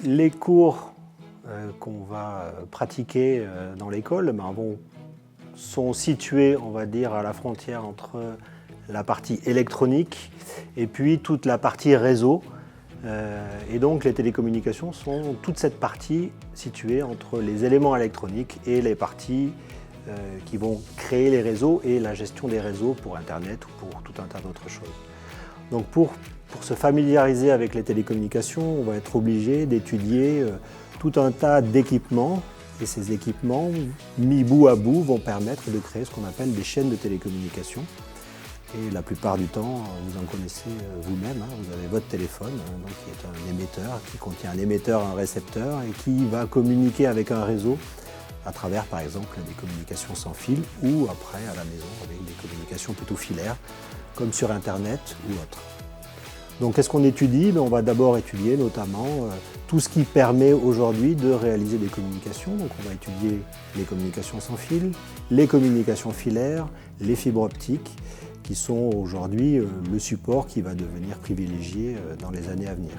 Les cours qu'on va pratiquer dans l'école sont situés, on va dire, à la frontière entre la partie électronique et puis toute la partie réseau. Et donc les télécommunications sont toute cette partie située entre les éléments électroniques et les parties qui vont créer les réseaux et la gestion des réseaux pour Internet ou pour tout un tas d'autres choses. Donc pour se familiariser avec les télécommunications, on va être obligé d'étudier tout un tas d'équipements. Et ces équipements, mis bout à bout, vont permettre de créer ce qu'on appelle des chaînes de télécommunications. Et la plupart du temps, vous en connaissez vous-même, vous avez votre téléphone, donc qui est un émetteur, qui contient un émetteur, un récepteur, et qui va communiquer avec un réseau à travers, par exemple, des communications sans fil, ou après, à la maison, avec des communications plutôt filaires, comme sur Internet ou autre. Donc qu'est-ce qu'on étudie? On va d'abord étudier notamment tout ce qui permet aujourd'hui de réaliser des communications. Donc on va étudier les communications sans fil, les communications filaires, les fibres optiques, qui sont aujourd'hui le support qui va devenir privilégié dans les années à venir.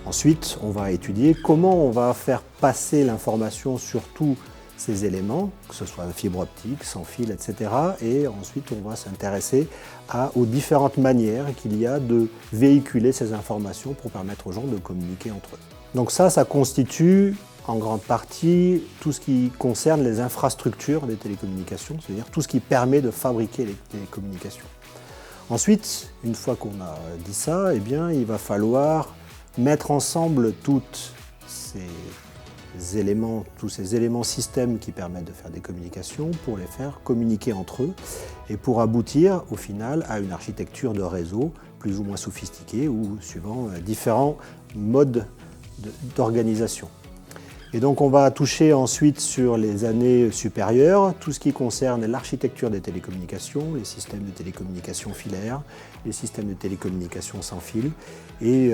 Ensuite, on va étudier comment on va faire passer l'information sur tous ces éléments, que ce soit fibre optique, sans fil, etc. Et ensuite, on va s'intéresser aux différentes manières qu'il y a de véhiculer ces informations pour permettre aux gens de communiquer entre eux. Donc ça constitue en grande partie tout ce qui concerne les infrastructures des télécommunications, c'est-à-dire tout ce qui permet de fabriquer les télécommunications. Ensuite, une fois qu'on a dit ça, il va falloir mettre ensemble tous ces éléments systèmes qui permettent de faire des communications pour les faire communiquer entre eux et pour aboutir au final à une architecture de réseau plus ou moins sophistiquée ou suivant différents modes d'organisation. Et donc on va toucher ensuite sur les années supérieures tout ce qui concerne l'architecture des télécommunications, les systèmes de télécommunications filaires, les systèmes de télécommunications sans fil et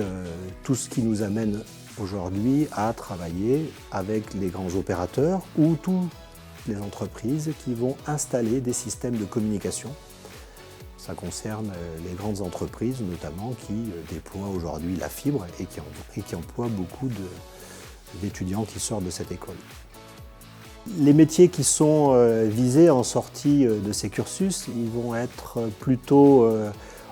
tout ce qui nous amène aujourd'hui à travailler avec les grands opérateurs ou toutes les entreprises qui vont installer des systèmes de communication. Ça concerne les grandes entreprises notamment qui déploient aujourd'hui la fibre et qui emploient beaucoup d'étudiants qui sortent de cette école. Les métiers qui sont visés en sortie de ces cursus, ils vont être plutôt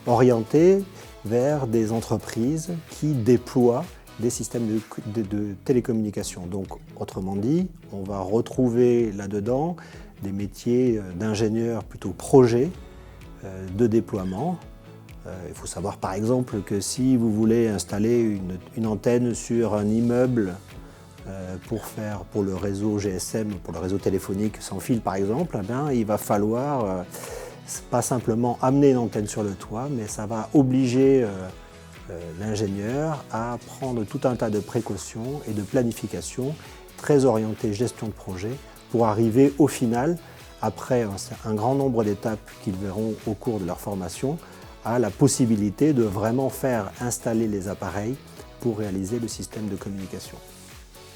orientés vers des entreprises qui déploient des systèmes de télécommunication. Donc, autrement dit, on va retrouver là-dedans des métiers d'ingénieurs plutôt projet, de déploiement. Il faut savoir par exemple que si vous voulez installer une antenne sur un immeuble pour le réseau GSM, pour le réseau téléphonique sans fil par exemple, il va falloir pas simplement amener une antenne sur le toit, mais ça va obliger l'ingénieur à prendre tout un tas de précautions et de planification très orientées gestion de projet pour arriver au final, après un grand nombre d'étapes qu'ils verront au cours de leur formation, à la possibilité de vraiment faire installer les appareils pour réaliser le système de communication.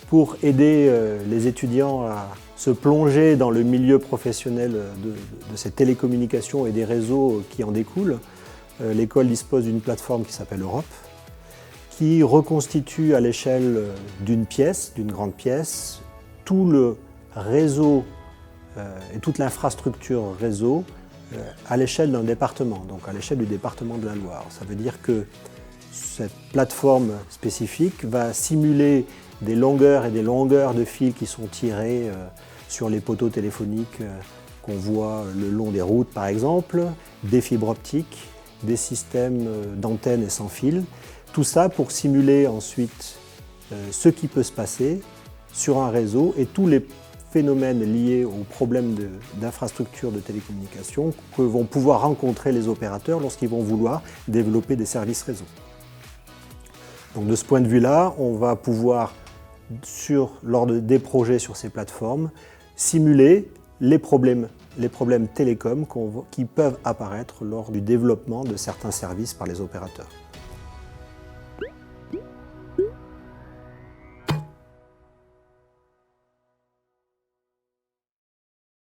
Pour aider les étudiants à se plonger dans le milieu professionnel de ces télécommunications et des réseaux qui en découlent, l'école dispose d'une plateforme qui s'appelle Europe, qui reconstitue à l'échelle d'une grande pièce, tout le réseau et toute l'infrastructure réseau à l'échelle d'un département, donc à l'échelle du département de la Loire. Ça veut dire que cette plateforme spécifique va simuler des longueurs et des longueurs de fils qui sont tirés sur les poteaux téléphoniques qu'on voit le long des routes par exemple, des fibres optiques, des systèmes d'antennes et sans fil. Tout ça pour simuler ensuite ce qui peut se passer sur un réseau et tous les phénomènes liés aux problèmes d'infrastructure de télécommunication que vont pouvoir rencontrer les opérateurs lorsqu'ils vont vouloir développer des services réseau. Donc de ce point de vue-là, on va pouvoir, lors des projets sur ces plateformes, simuler les problèmes télécoms qui peuvent apparaître lors du développement de certains services par les opérateurs.